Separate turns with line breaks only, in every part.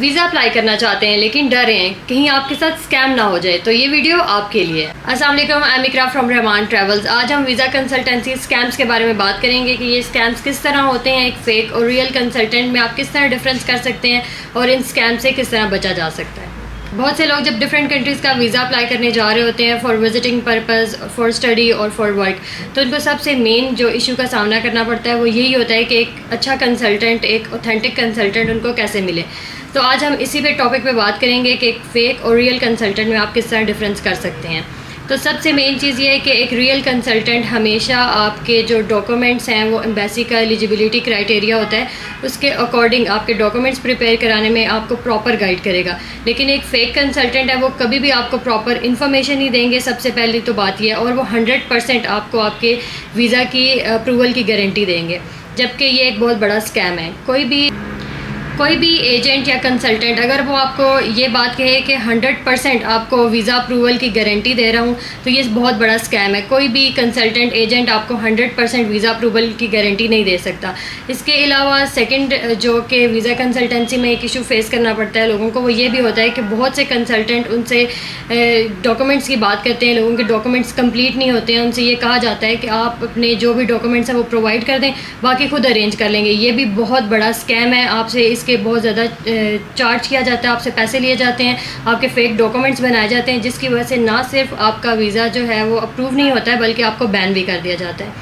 Visa apply करना चाहते हैं लेकिन डर रहे हैं कहीं आपके साथ स्कैम ना हो जाए, तो ये वीडियो आपके लिए है। अस्सलाम वालेकुम, I am Iqra from Rahman travels. आज हम वीज़ा कंसल्टेंसी स्कैम्स के बारे में बात करेंगे कि ये स्कैम्स किस तरह होते हैं, एक फ़ेक और रियल कंसल्टेंट में आप किस तरह डिफरेंस कर सकते हैं और इन स्कैम से किस तरह बचा जा सकता है। बहुत से लोग जब डिफरेंट कंट्रीज़ का वीज़ा अप्लाई करने जा रहे होते हैं for visiting purpose, for study और फॉर वर्क, तो उनको सबसे मेन जो इशू का सामना करना पड़ता है वो यही होता है कि एक अच्छा कंसल्टेंट, एक ऑथेंटिक कंसल्टेंट उनको कैसे मिले। तो आज हम इसी पे टॉपिक पे बात करेंगे कि एक फ़ेक और रियल कंसल्टेंट में आप किस तरह डिफरेंस कर सकते हैं। तो सबसे मेन चीज़ ये है कि एक रियल कंसल्टेंट हमेशा आपके जो डॉक्यूमेंट्स हैं वो एम्बेसी का एलिजिबिलिटी क्राइटेरिया होता है, उसके अकॉर्डिंग आपके डॉक्यूमेंट्स प्रिपेयर कराने में आपको प्रॉपर गाइड करेगा। लेकिन एक फ़ेक कंसल्टेंट है वो कभी भी आपको प्रॉपर इन्फॉर्मेशन नहीं देंगे। सबसे पहली तो बात यह है, और वो 100% आपको आपके वीज़ा की अप्रूवल की गारंटी देंगे, जबकि ये एक बहुत बड़ा स्कैम है। कोई भी एजेंट या कंसल्टेंट अगर वो आपको ये बात कहे कि 100% आपको वीज़ा अप्रूवल की गारंटी दे रहा हूँ, तो ये बहुत बड़ा स्कैम है। कोई भी कंसल्टेंट एजेंट आपको 100% वीज़ा अप्रूवल की गारंटी नहीं दे सकता। इसके अलावा सेकंड जो कि वीज़ा कंसल्टेंसी में एक इशू फेस करना पड़ता है लोगों को, वो ये भी होता है कि बहुत से कंसल्टेंट उनसे डॉक्यूमेंट्स की बात करते हैं, लोगों के डॉक्यूमेंट्स कंप्लीट नहीं होते हैं, उनसे ये कहा जाता है कि आप अपने जो भी डॉक्यूमेंट्स हैं वो प्रोवाइड कर दें, बाकी खुद अरेंज कर लेंगे। ये भी बहुत बड़ा स्कैम है। आपसे इसके बहुत ज़्यादा चार्ज किया जाता है, आपसे पैसे लिए जाते हैं, आपके फ़ेक डॉक्यूमेंट्स बनाए जाते हैं, जिसकी वजह से ना सिर्फ आपका वीज़ा जो है वो अप्रूव नहीं होता है बल्कि आपको बैन भी कर दिया जाता है।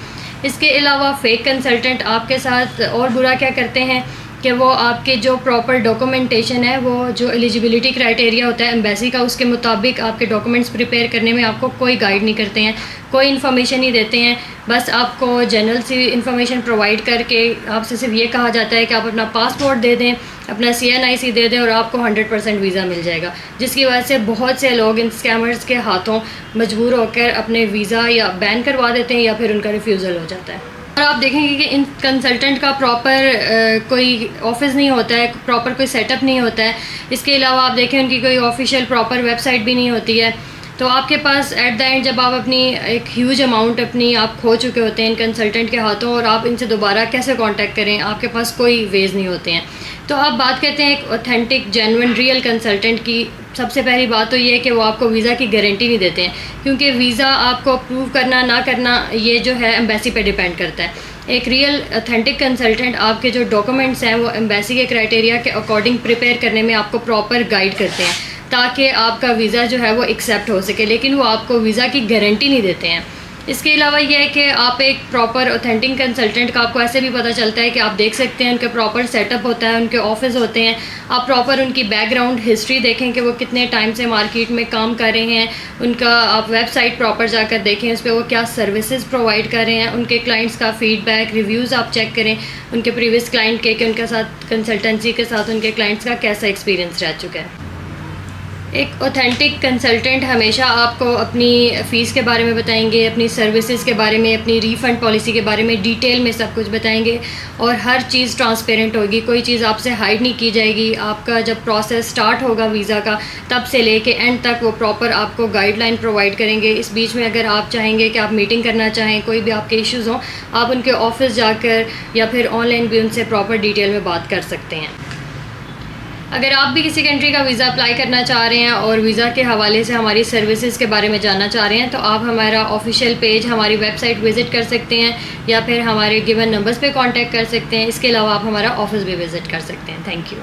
इसके अलावा फ़ेक कंसल्टेंट आपके साथ और बुरा क्या करते हैं कि वो आपके जो प्रॉपर डॉक्यूमेंटेशन है, वो जो एलिजिबिलिटी क्राइटेरिया होता है एम्बेसी का, उसके मुताबिक आपके डॉक्यूमेंट्स प्रिपेयर करने में आपको कोई गाइड नहीं करते हैं, कोई इन्फॉर्मेशन नहीं देते हैं। बस आपको जनरल सी इन्फॉर्मेशन प्रोवाइड करके आपसे सिर्फ ये कहा जाता है कि आप अपना पासपोर्ट दे दें, अपना CNIC दे दें और आपको 100% वीज़ा मिल जाएगा, जिसकी वजह से बहुत से लोग इन स्कैमर्स के हाथों मजबूर होकर अपने वीज़ा या बैन करवा देते हैं या फिर उनका रिफ्यूज़ल हो जाता है। और आप देखेंगे कि इन कंसल्टेंट का प्रॉपर कोई ऑफिस नहीं होता है, प्रॉपर कोई सेटअप नहीं होता है। इसके अलावा आप देखें उनकी कोई ऑफिशियल प्रॉपर वेबसाइट भी नहीं होती है। तो आपके पास एट द एंड जब आप अपनी एक ह्यूज अमाउंट अपनी आप खो चुके होते हैं इन कंसल्टेंट के हाथों, और आप इनसे दोबारा कैसे कांटेक्ट करें, आपके पास कोई वेज नहीं होते हैं। तो अब बात करते हैं एक ऑथेंटिक जेन्युइन रियल कंसल्टेंट की। सबसे पहली बात तो ये है कि वो आपको वीज़ा की गारंटी नहीं देते हैं, क्योंकि वीज़ा आपको अप्रूव करना ना करना ये जो है एम्बेसी पे डिपेंड करता है। एक रियल ऑथेंटिक कंसल्टेंट आपके जो डॉक्यूमेंट्स हैं वो एम्बेसी के क्राइटेरिया के अकॉर्डिंग प्रिपेयर करने में आपको प्रॉपर गाइड करते हैं, ताकि आपका वीज़ा जो है वो एक्सेप्ट हो सके, लेकिन वो आपको वीज़ा की गारंटी नहीं देते हैं। इसके अलावा यह है कि आप एक प्रॉपर ऑथेंटिक कंसल्टेंट का आपको ऐसे भी पता चलता है कि आप देख सकते हैं उनके प्रॉपर सेटअप होता है, उनके ऑफिस होते हैं, आप प्रॉपर उनकी बैकग्राउंड हिस्ट्री देखें कि वो कितने टाइम से मार्केट में काम कर रहे हैं, उनका आप वेबसाइट प्रॉपर जाकर देखें उस पर वो क्या सर्विसेज प्रोवाइड कर रहे हैं, उनके क्लाइंट्स का फीडबैक रिव्यूज़ आप चेक करें, उनके प्रीवियस क्लाइंट के कि उनके साथ कंसल्टेंसी के साथ उनके क्लाइंट्स का कैसा एक्सपीरियंस रह चुका है। एक ऑथेंटिक कंसल्टेंट हमेशा आपको अपनी फ़ीस के बारे में बताएंगे, अपनी सर्विसेज के बारे में, अपनी रीफ़ंड पॉलिसी के बारे में डिटेल में सब कुछ बताएंगे, और हर चीज़ ट्रांसपेरेंट होगी, कोई चीज़ आपसे हाइड नहीं की जाएगी। आपका जब प्रोसेस स्टार्ट होगा वीज़ा का, तब से लेके एंड तक वो प्रॉपर आपको गाइडलाइन प्रोवाइड करेंगे। इस बीच में अगर आप चाहेंगे कि आप मीटिंग करना चाहें, कोई भी आपके इश्यूज़ हों, आप उनके ऑफिस जाकर या फिर ऑनलाइन भी उनसे प्रॉपर डिटेल में बात कर सकते हैं। अगर आप भी किसी कंट्री का वीज़ा अप्लाई करना चाह रहे हैं और वीज़ा के हवाले से हमारी सर्विसेज के बारे में जानना चाह रहे हैं, तो आप हमारा ऑफिशियल पेज, हमारी वेबसाइट विज़िट कर सकते हैं या फिर हमारे गिवन नंबर्स पे कांटेक्ट कर सकते हैं। इसके अलावा आप हमारा ऑफिस भी विज़िट कर सकते हैं। Thank you.